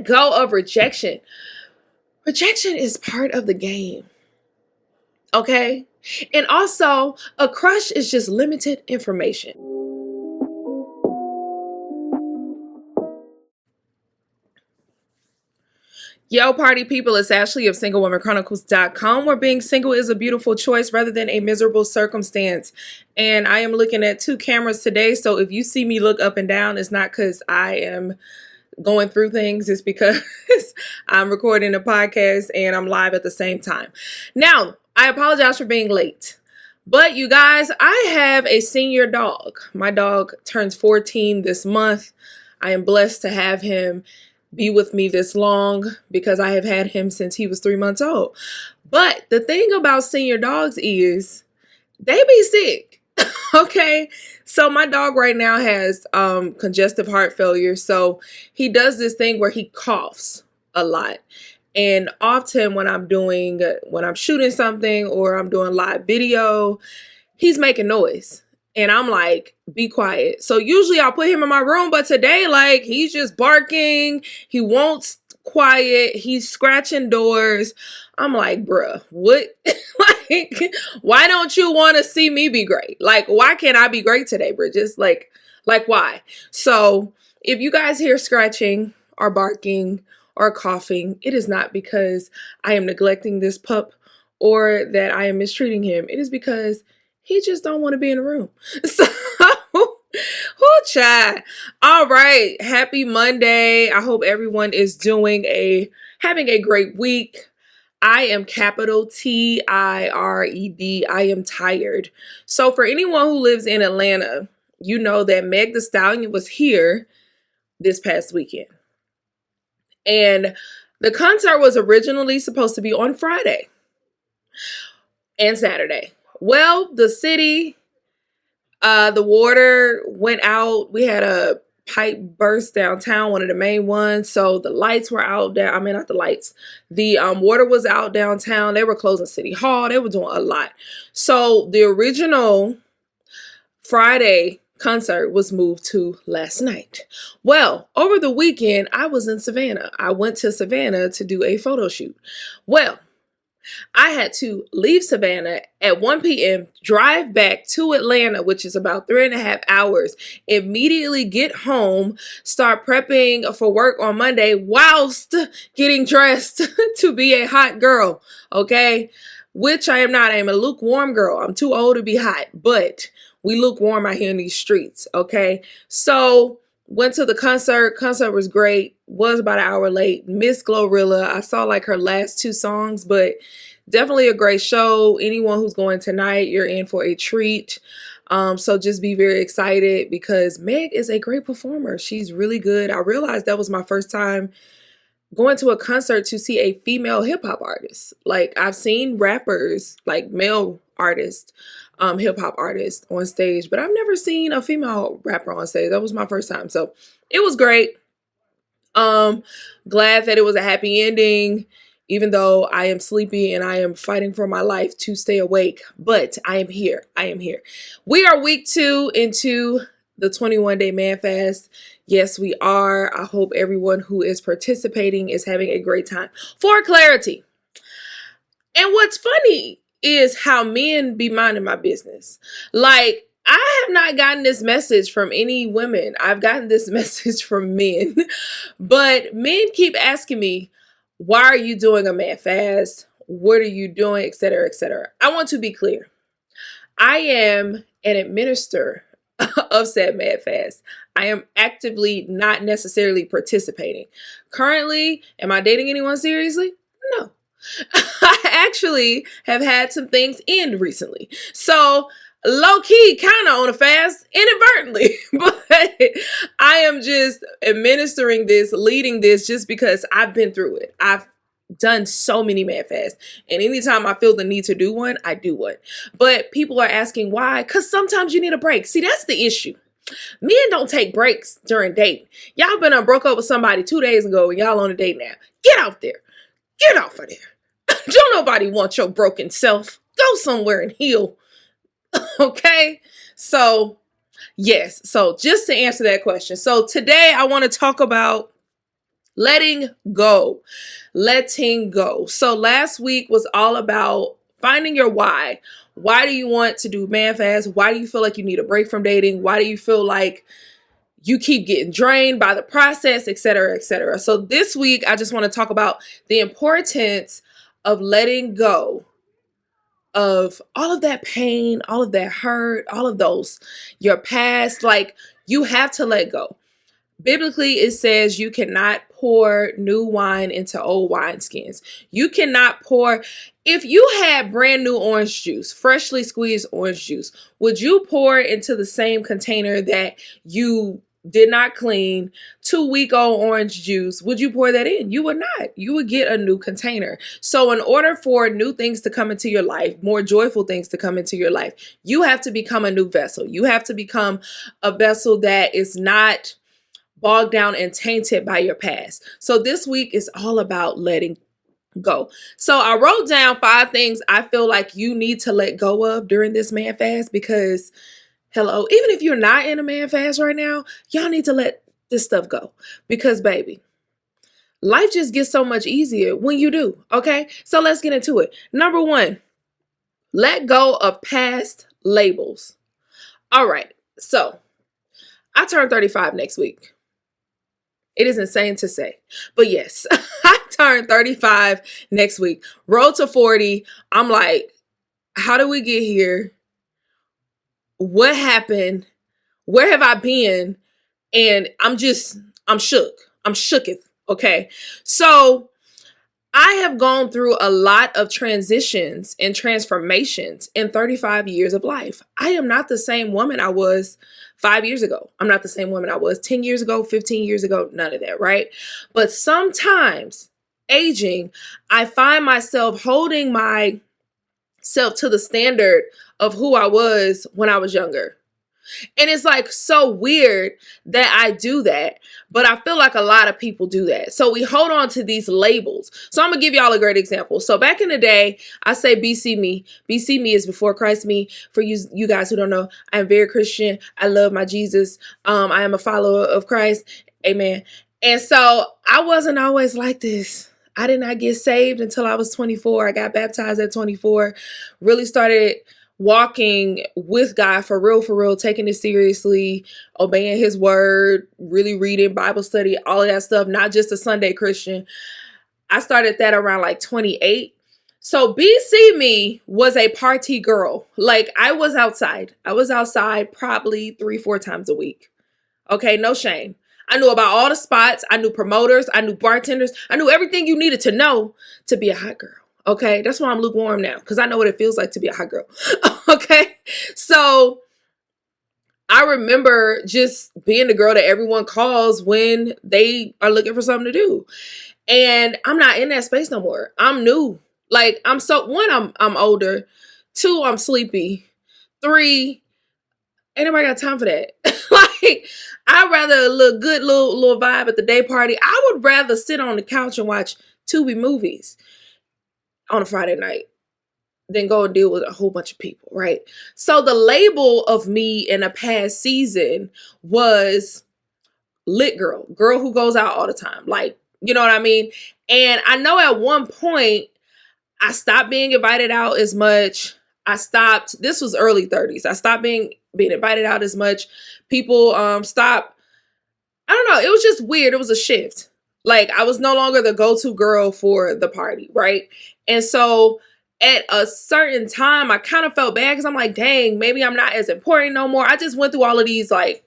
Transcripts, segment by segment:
let go of rejection. Rejection is part of the game. Okay? And also, a crush is just limited information. Yo, party people, it's Ashley of SingleWomanChronicles.com, where being single is a beautiful choice rather than a miserable circumstance. And I am looking at 2 cameras today, so if you see me look up and down, it's not because I am going through things, it's because I'm recording a podcast and I'm live at the same time. Now, I apologize for being late. But you guys, I have a senior dog. My dog turns 14 this month. I am blessed to have him be with me this long because I have had him since he was 3 months old. But the thing about senior dogs is they be sick. Okay, so my dog right now has congestive heart failure. So he does this thing where he coughs a lot. And often when I'm shooting something or I'm doing live video, he's making noise. And I'm like, be quiet. So usually I'll put him in my room, but today, like, he's just barking. He won't quiet. He's scratching doors. I'm like, bruh, what? Like, why don't you want to see me be great? Like, why can't I be great today, Bridges? Like why? So if you guys hear scratching or barking or coughing, it is not because I am neglecting this pup or that I am mistreating him. It is because he just don't want to be in the room. So, whoo, child. All right. Happy Monday. I hope everyone is having a great week. I am capital Tired. I am tired. So for anyone who lives in Atlanta, you know that Meg Thee Stallion was here this past weekend. And the concert was originally supposed to be on Friday and Saturday. Well, the city, the water went out. We had a pipe burst downtown, one of the main ones. So the lights were out there. I mean, not the lights. The water was out downtown. They were closing City Hall. They were doing a lot. So the original Friday concert was moved to last night. Well, over the weekend, I was in Savannah. I went to Savannah to do a photo shoot. Well, I had to leave Savannah at 1 p.m., drive back to Atlanta, which is about 3.5 hours, immediately get home, start prepping for work on Monday whilst getting dressed to be a hot girl, okay? Which I am not. I am a lukewarm girl. I'm too old to be hot, but we lukewarm out here in these streets, okay? So went to the concert. Concert was great. Was about an hour late. Miss Glorilla. I saw like her last 2 songs, but definitely a great show. Anyone who's going tonight, you're in for a treat. So just be very excited because Meg is a great performer. She's really good. I realized that was my first time going to a concert to see a female hip hop artist. Like, I've seen rappers, like male artists, hip hop artists on stage, but I've never seen a female rapper on stage. That was my first time. So it was great. Glad that it was a happy ending, even though I am sleepy and I am fighting for my life to stay awake, but I am here. I am here. We are week 2 into the 21-day man fast. Yes, we are. I hope everyone who is participating is having a great time. For clarity. And what's funny is how men be minding my business. Like, I have not gotten this message from any women. I've gotten this message from men. But men keep asking me, why are you doing a man fast? What are you doing? Etc., etc. I want to be clear. I am an administrator of said man fast. I am actively not necessarily participating. Currently, am I dating anyone seriously? No. I actually have had some things end recently. So low-key, kind of on a fast, inadvertently. But I am just administering this, leading this, just because I've been through it. I've done so many man fasts. And anytime I feel the need to do one, I do one. But people are asking why? Because sometimes you need a break. See, that's the issue. Men don't take breaks during dating. Y'all been broke up with somebody 2 days ago and y'all on a date now. Get out there. Get off of there. Don't nobody want your broken self. Go somewhere and heal. Okay? So, yes. So, just to answer that question. So, today I want to talk about Letting go. Letting go. So last week was all about finding your why. Why do you want to do man fast? Why do you feel like you need a break from dating? Why do you feel like you keep getting drained by the process, et cetera, et cetera? So this week, I just want to talk about the importance of letting go of all of that pain, all of that hurt, all of those, your past. Like, you have to let go. Biblically, it says you cannot pour new wine into old wineskins. You cannot pour, if you had brand new orange juice, freshly squeezed orange juice, would you pour it into the same container that you did not clean, 2-week-old orange juice? Would you pour that in? You would not. You would get a new container. So in order for new things to come into your life, more joyful things to come into your life, you have to become a new vessel. You have to become a vessel that is not bogged down and tainted by your past. So this week is all about letting go. So I wrote down 5 things I feel like you need to let go of during this man fast, because hello, even if you're not in a man fast right now, y'all need to let this stuff go, because baby, life just gets so much easier when you do. Okay, so let's get into it. Number 1, let go of past labels. All right, so I turn 35 next week. It is insane to say, but yes, I turn 35 next week. Road to 40. I'm like, how did we get here? What happened? Where have I been? And I'm shook. I'm shooketh. Okay. So I have gone through a lot of transitions and transformations in 35 years of life. I am not the same woman I was 5 years ago. I'm not the same woman I was 10 years ago, 15 years ago, none of that, right? But sometimes aging, I find myself holding myself to the standard of who I was when I was younger. And it's like so weird that I do that, but I feel like a lot of people do that. So we hold on to these labels. So I'm gonna give y'all a great example. So back in the day, I say BC me. BC me is before Christ me. For you guys who don't know, I am very Christian. I love my Jesus. I am a follower of Christ. Amen. And so I wasn't always like this. I did not get saved until I was 24. I got baptized at 24. Really started walking with God for real, taking it seriously, obeying his word, really reading Bible study, all of that stuff, not just a Sunday Christian. I started that around like 28. So BC me was a party girl. Like, I was outside. I was outside probably 3-4 times a week. Okay, no shame. I knew about all the spots. I knew promoters. I knew bartenders. I knew everything you needed to know to be a hot girl. Okay, that's why I'm lukewarm now, because I know what it feels like to be a hot girl. Okay, so I remember just being the girl that everyone calls when they are looking for something to do. And I'm not in that space no more. I'm new. Like, I'm older. 2, I'm sleepy. 3, ain't nobody got time for that. Like, I'd rather look good little vibe at the day party. I would rather sit on the couch and watch Tubi movies on a Friday night than go and deal with a whole bunch of people, right? So the label of me in a past season was lit girl who goes out all the time. Like, you know what I mean? And I know at one point I stopped being invited out as much. This was early 30s. I stopped being invited out as much. People stopped. I don't know. It was just weird. It was a shift. Like, I was no longer the go-to girl for the party, right? And so at a certain time, I kind of felt bad because I'm like, dang, maybe I'm not as important no more. I just went through all of these like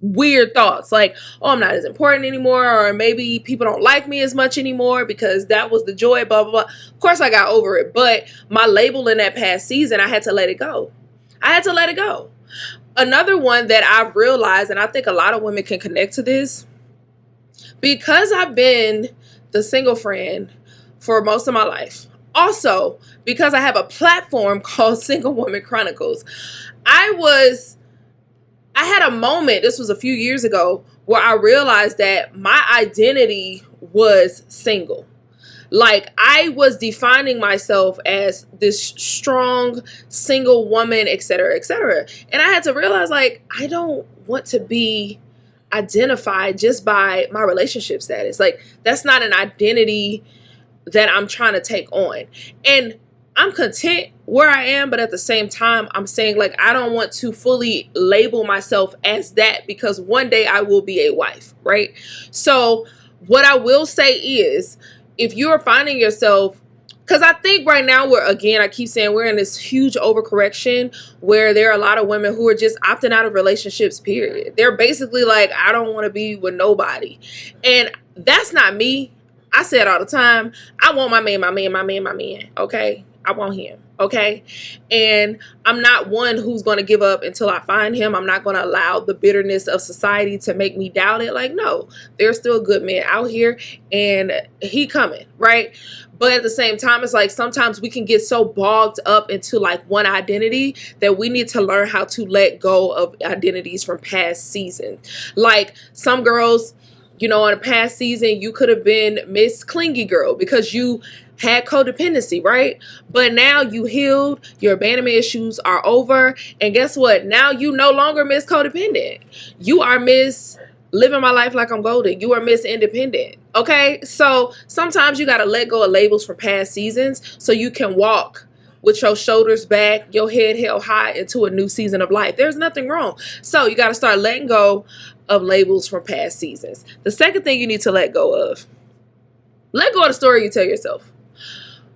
weird thoughts, like, oh, I'm not as important anymore, or maybe people don't like me as much anymore because that was the joy, blah, blah, blah. Of course, I got over it, but my label in that past season, I had to let it go. Another one that I've realized, and I think a lot of women can connect to this, because I've been the single friend for most of my life. Also, because I have a platform called Single Woman Chronicles, I had a moment, this was a few years ago, where I realized that my identity was single. Like, I was defining myself as this strong single woman, etc., etc. And I had to realize, like, I don't want to be identify just by my relationship status. Like, that's not an identity that I'm trying to take on. And I'm content where I am, but at the same time, I'm saying, like, I don't want to fully label myself as that, because one day I will be a wife, right? So what I will say is, if you're finding yourself, because I think right now I keep saying we're in this huge overcorrection where there are a lot of women who are just opting out of relationships, period. They're basically like, I don't want to be with nobody. And that's not me. I say it all the time. I want my man, okay? I want him, okay? And I'm not one who's going to give up until I find him. I'm not going to allow the bitterness of society to make me doubt it. Like, no, there's still good men out here, and he coming, right? But at the same time, it's like sometimes we can get so bogged up into like one identity that we need to learn how to let go of identities from past seasons. Like, some girls, in a past season, you could have been Miss Clingy Girl because you had codependency, right? But now you healed, your abandonment issues are over, and guess what? Now you no longer Miss Codependent. You are Miss Living My Life Like I'm Golden. You are Miss Independent, okay? So sometimes you got to let go of labels from past seasons so you can walk with your shoulders back, your head held high into a new season of life. There's nothing wrong. So you got to start letting go of labels from past seasons. The second thing you need to let go of the story you tell yourself.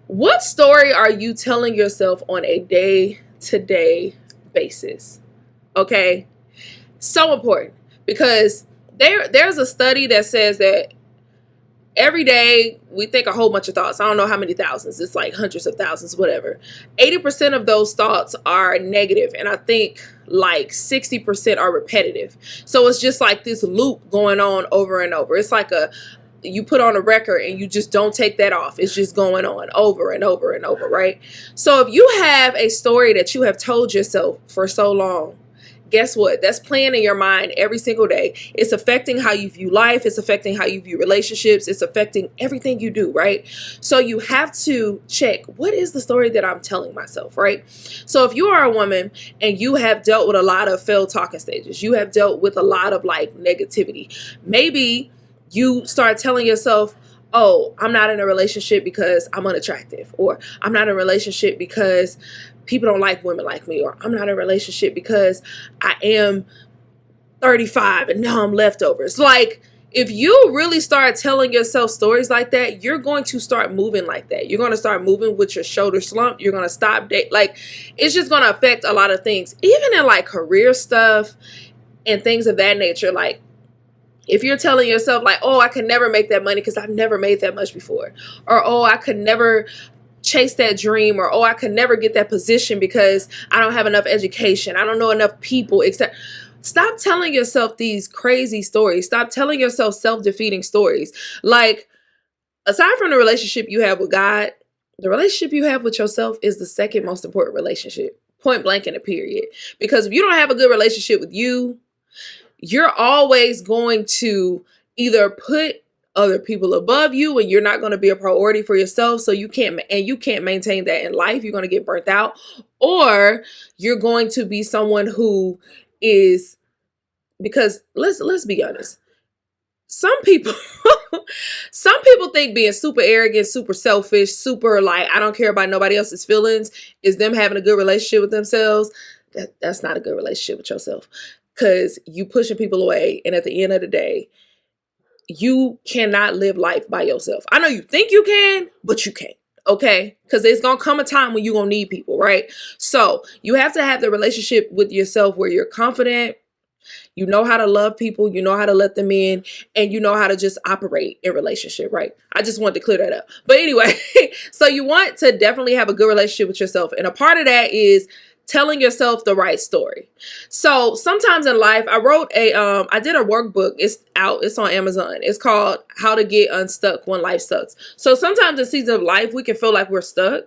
What story are you telling yourself on a day-to-day basis? Okay? So important, because there's a study that says that every day we think a whole bunch of thoughts. I don't know how many thousands. It's like hundreds of thousands, whatever. 80% of those thoughts are negative, and I think like 60% are repetitive. So it's just like this loop going on over and over. It's like you put on a record and you just don't take that off. It's just going on over and over and over, right? So if you have a story that you have told yourself for so long, guess what? That's playing in your mind every single day. It's affecting how you view life. It's affecting how you view relationships. It's affecting everything you do, right? So you have to check, what is the story that I'm telling myself, right? So if you are a woman and you have dealt with a lot of failed talking stages, you have dealt with a lot of like negativity, maybe you start telling yourself, oh, I'm not in a relationship because I'm unattractive, or I'm not in a relationship because people don't like women like me, or I'm not in a relationship because I am 35 and now I'm leftovers. Like, if you really start telling yourself stories like that, you're going to start moving like that. You're going to start moving with your shoulder slumped. You're going to stop like, it's just going to affect a lot of things, even in like career stuff and things of that nature. Like, if you're telling yourself like, oh, I could never make that money because I've never made that much before, or oh, I could never chase that dream, or oh, I could never get that position because I don't have enough education, I don't know enough people, etc. Stop telling yourself these crazy stories. Stop telling yourself self-defeating stories. Like, aside from the relationship you have with God, the relationship you have with yourself is the second most important relationship, point blank in a period. Because if you don't have a good relationship with you, you're always going to either put other people above you, and you're not going to be a priority for yourself, so you can't maintain that in life. You're going to get burnt out, or you're going to be someone who is, because let's be honest, some people think being super arrogant, super selfish, super like, I don't care about nobody else's feelings, is them having a good relationship with themselves. That's not a good relationship with yourself, because you pushing people away, and at the end of the day, you cannot live life by yourself. I know you think you can, but you can't, okay? Because there's going to come a time when you're going to need people, right? So you have to have the relationship with yourself where you're confident, you know how to love people, you know how to let them in, and you know how to just operate in relationship, right? I just wanted to clear that up. But anyway, so you want to definitely have a good relationship with yourself. And a part of that is telling yourself the right story. So sometimes in life, I did a workbook. It's out. It's on Amazon. It's called How to Get Unstuck When Life Sucks. So sometimes in seasons of life, we can feel like we're stuck.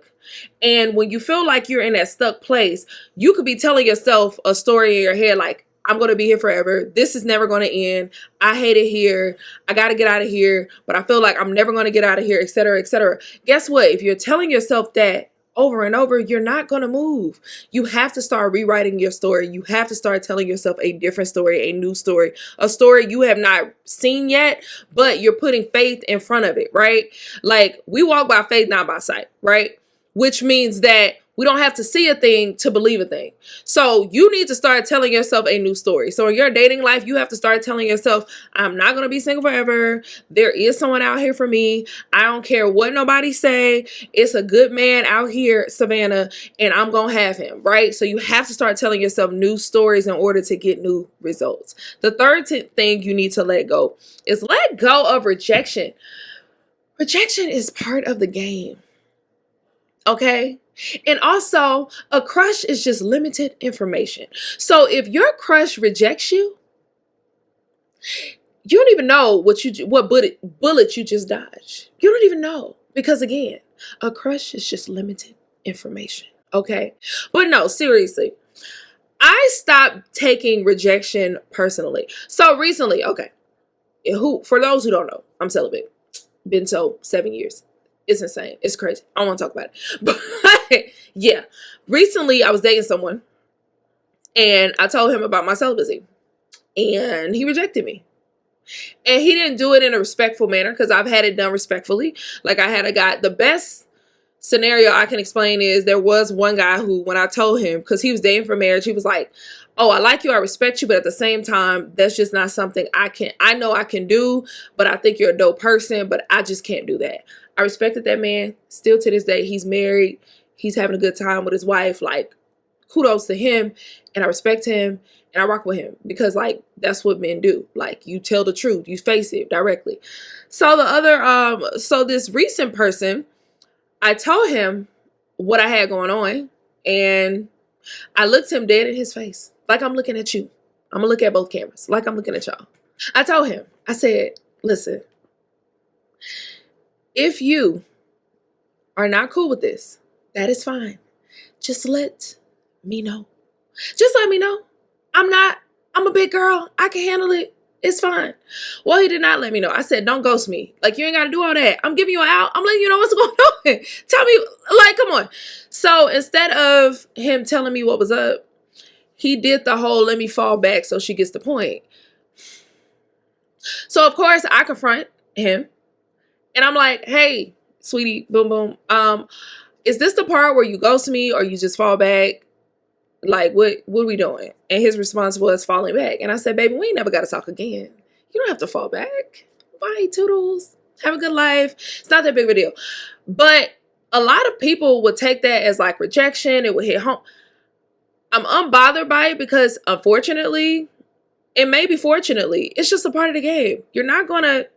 And when you feel like you're in that stuck place, you could be telling yourself a story in your head like, I'm going to be here forever. This is never going to end. I hate it here. I got to get out of here, but I feel like I'm never going to get out of here, etc., etc. Guess what? If you're telling yourself that over and over, you're not going to move. You have to start rewriting your story. You have to start telling yourself a different story, a new story, a story you have not seen yet, but you're putting faith in front of it, right? Like, we walk by faith, not by sight, right? Which means that we don't have to see a thing to believe a thing. So you need to start telling yourself a new story. So in your dating life, you have to start telling yourself, I'm not going to be single forever. There is someone out here for me. I don't care what nobody say. It's a good man out here, Savannah, and I'm going to have him, right? So you have to start telling yourself new stories in order to get new results. The third thing you need to let go is let go of rejection. Rejection is part of the game. Okay? And also, a crush is just limited information. So if your crush rejects you, you don't even know what bullet you just dodged. You don't even know. Because again, a crush is just limited information. Okay? But no, seriously. I stopped taking rejection personally. So recently, okay. For those who don't know, I'm celibate. Been so 7 years. It's insane. It's crazy. I don't want to talk about it. But yeah, recently I was dating someone and I told him about my celibacy and he rejected me. And he didn't do it in a respectful manner because I've had it done respectfully. Like, I had a guy, the best scenario I can explain is there was one guy who, when I told him, because he was dating for marriage, he was like, oh, I like you, I respect you, but at the same time, that's just not something I know I can do, but I think you're a dope person, but I just can't do that. I respected that man. Still to this day, he's married. He's having a good time with his wife. Like, kudos to him. And I respect him. And I rock with him. Because, like, that's what men do. Like, you tell the truth. You face it directly. So so this recent person, I told him what I had going on. And I looked him dead in his face. Like I'm looking at you. I'm going to look at both cameras. Like I'm looking at y'all. I told him. I said, listen. If you are not cool with this, that is fine. Just let me know. Just let me know. I'm a big girl. I can handle it. It's fine. Well, he did not let me know. I said, don't ghost me. Like, you ain't got to do all that. I'm giving you an out. I'm letting you know what's going on. Tell me, like, come on. So instead of him telling me what was up, he did the whole let me fall back so she gets the point. So, of course, I confront him. And I'm like, hey, sweetie, boom, boom. Is this the part where you ghost me or you just fall back? Like, what are we doing? And his response was falling back. And I said, baby, we ain't never got to talk again. You don't have to fall back. Bye, toodles. Have a good life. It's not that big of a deal. But a lot of people would take that as like rejection. It would hit home. I'm unbothered by it because, unfortunately, and maybe fortunately, it's just a part of the game. You're not going to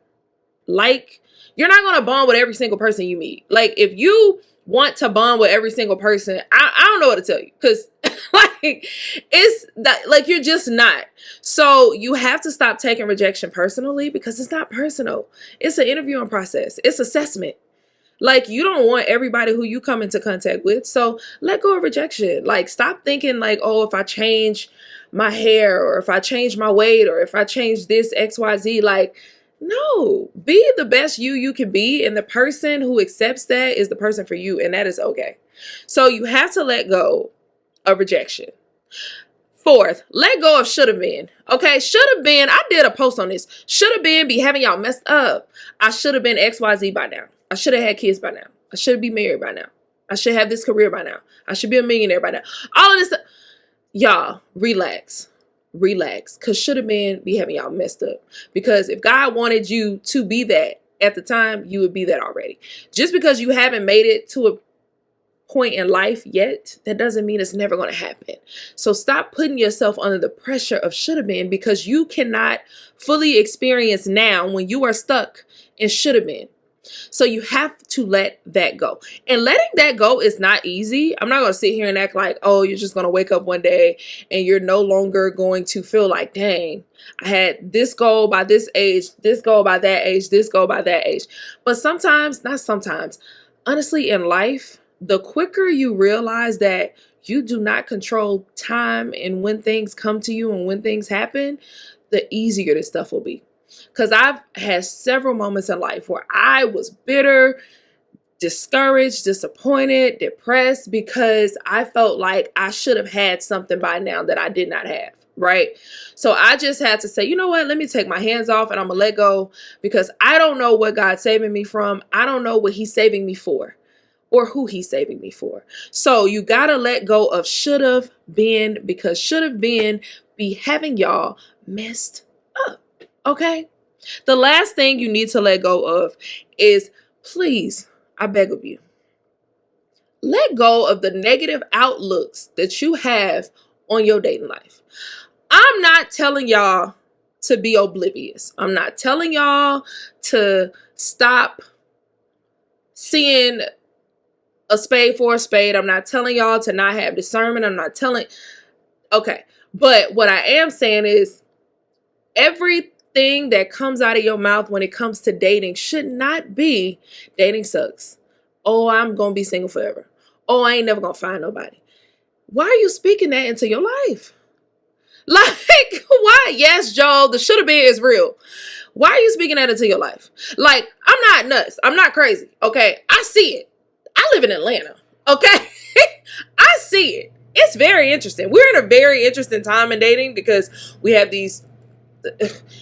bond with every single person you meet. Like, if you want to bond with every single person, I don't know what to tell you. Because, like, it's that, like, you're just not. So you have to stop taking rejection personally because it's not personal. It's an interviewing process. It's assessment. Like, you don't want everybody who you come into contact with. So let go of rejection. Like, stop thinking like, oh, if I change my hair or if I change my weight or if I change this XYZ, like, no, be the best you can be. And the person who accepts that is the person for you. And that is okay. So you have to let go of rejection. Fourth, let go of should have been. Okay, should have been. I did a post on this. Should have been be having y'all messed up. I should have been XYZ by now. I should have had kids by now. I should be married by now. I should have this career by now. I should be a millionaire by now. All of this stuff. Y'all, relax. Relax. Because should have been be having y'all messed up. Because if God wanted you to be that at the time, you would be that already. Just because you haven't made it to a point in life yet, that doesn't mean it's never going to happen. So stop putting yourself under the pressure of should have been because you cannot fully experience now when you are stuck in should have been. So you have to let that go. And letting that go is not easy. I'm not going to sit here and act like, oh, you're just going to wake up one day and you're no longer going to feel like, dang, I had this goal by this age, this goal by that age, this goal by that age. But sometimes, not sometimes, honestly, in life, the quicker you realize that you do not control time and when things come to you and when things happen, the easier this stuff will be. Because I've had several moments in life where I was bitter, discouraged, disappointed, depressed because I felt like I should have had something by now that I did not have. Right. So I just had to say, you know what? Let me take my hands off and I'm going to let go because I don't know what God's saving me from. I don't know what he's saving me for or who he's saving me for. So you got to let go of should have been, because should have been be having y'all messed up. Okay. The last thing you need to let go of is, please, I beg of you, let go of the negative outlooks that you have on your dating life. I'm not telling y'all to be oblivious. I'm not telling y'all to stop seeing a spade for a spade. I'm not telling y'all to not have discernment. I'm not telling. Okay. But what I am saying is everything that comes out of your mouth when it comes to dating should not be dating sucks. Oh, I'm going to be single forever. Oh, I ain't never going to find nobody. Why are you speaking that into your life? Like, why? Yes, Joel, the should have been is real. Why are you speaking that into your life? Like, I'm not nuts. I'm not crazy. Okay. I see it. I live in Atlanta. Okay. I see it. It's very interesting. We're in a very interesting time in dating because we have these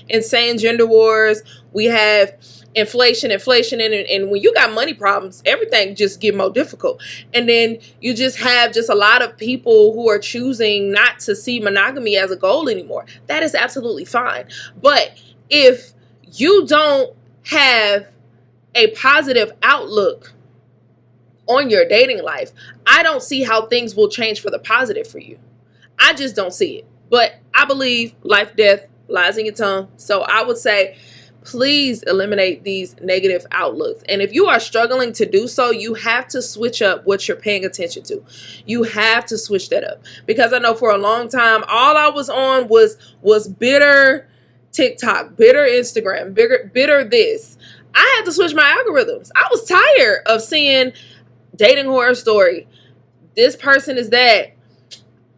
insane gender wars. We have inflation, and when you got money problems, everything just get more difficult. And then you just have just a lot of people who are choosing not to see monogamy as a goal anymore. That is absolutely fine. But if you don't have a positive outlook on your dating life, I don't see how things will change for the positive for you. I just don't see it. But I believe life, death lies in your tongue. So I would say, please eliminate these negative outlooks. And if you are struggling to do so, you have to switch up what you're paying attention to. You have to switch that up. Because I know for a long time, all I was on was bitter TikTok, bitter Instagram, bitter this. I had to switch my algorithms. I was tired of seeing dating horror story. This person is that.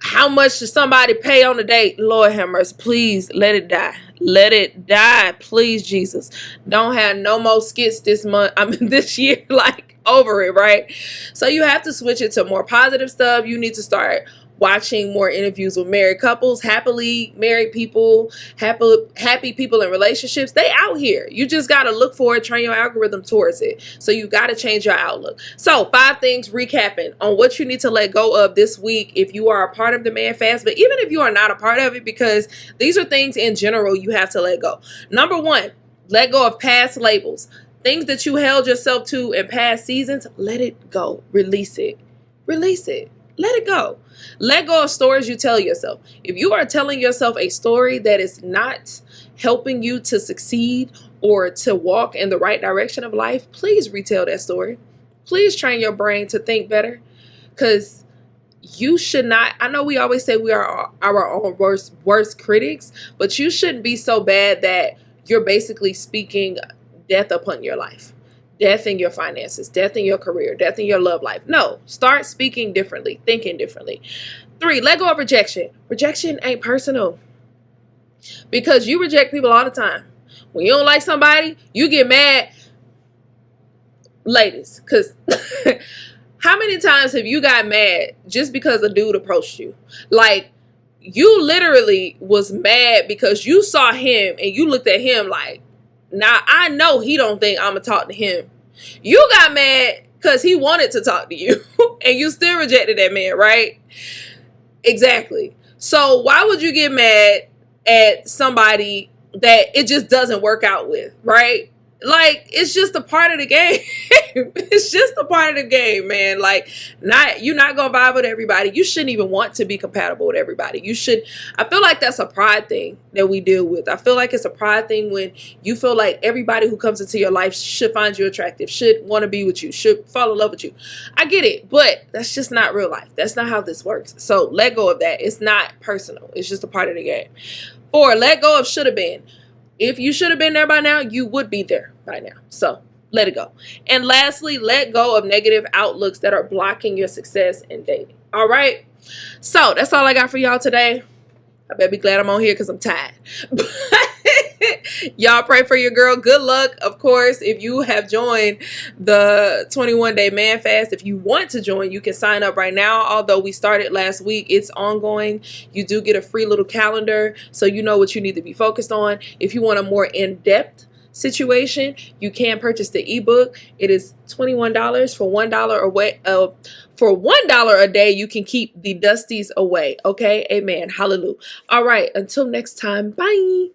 How much should somebody pay on a date? Lord have mercy. Please let it die. Let it die. Please, Jesus. Don't have no more skits this month. This year, like over it, right? So you have to switch it to more positive stuff. You need to start watching more interviews with married couples, happily married people, happy people in relationships. They out here. You just got to look for it, train your algorithm towards it. So you got to change your outlook. So 5 things recapping on what you need to let go of this week if you are a part of the Man Fast, but even if you are not a part of it, because these are things in general you have to let go. Number 1, let go of past labels. Things that you held yourself to in past seasons, let it go. Release it. Release it. Let it go. Let go of stories you tell yourself. If you are telling yourself a story that is not helping you to succeed or to walk in the right direction of life, please retell that story. Please train your brain to think better, because you should not. I know we always say we are our own worst critics, but you shouldn't be so bad that you're basically speaking death upon your life. Death in your finances, death in your career, death in your love life. No, start speaking differently, thinking differently. 3, let go of rejection. Rejection ain't personal, because you reject people all the time. When you don't like somebody, you get mad. Ladies, because how many times have you got mad just because a dude approached you? Like, you literally was mad because you saw him and you looked at him like, now, I know he don't think I'm going to talk to him. You got mad because he wanted to talk to you and you still rejected that man, right? Exactly. So why would you get mad at somebody that it just doesn't work out with, right? Like, it's just a part of the game. It's just a part of the game, man. Like, you're not going to vibe with everybody. You shouldn't even want to be compatible with everybody. I feel like that's a pride thing that we deal with. I feel like it's a pride thing when you feel like everybody who comes into your life should find you attractive, should want to be with you, should fall in love with you. I get it, but that's just not real life. That's not how this works. So let go of that. It's not personal. It's just a part of the game. 4, let go of should have been. If you should have been there by now, you would be there by now. So let it go. And lastly, let go of negative outlooks that are blocking your success in dating. All right. So that's all I got for y'all today. I better be glad I'm on here because I'm tired. Y'all pray for your girl. Good luck. Of course, if you have joined the 21-day man fast, if you want to join, you can sign up right now. Although we started last week, it's ongoing. You do get a free little calendar, so you know what you need to be focused on. If you want a more in-depth situation, you can purchase the ebook. It is $21 for $1 away. For $1 a day, you can keep the dusties away. Okay, amen. Hallelujah. All right, until next time, bye.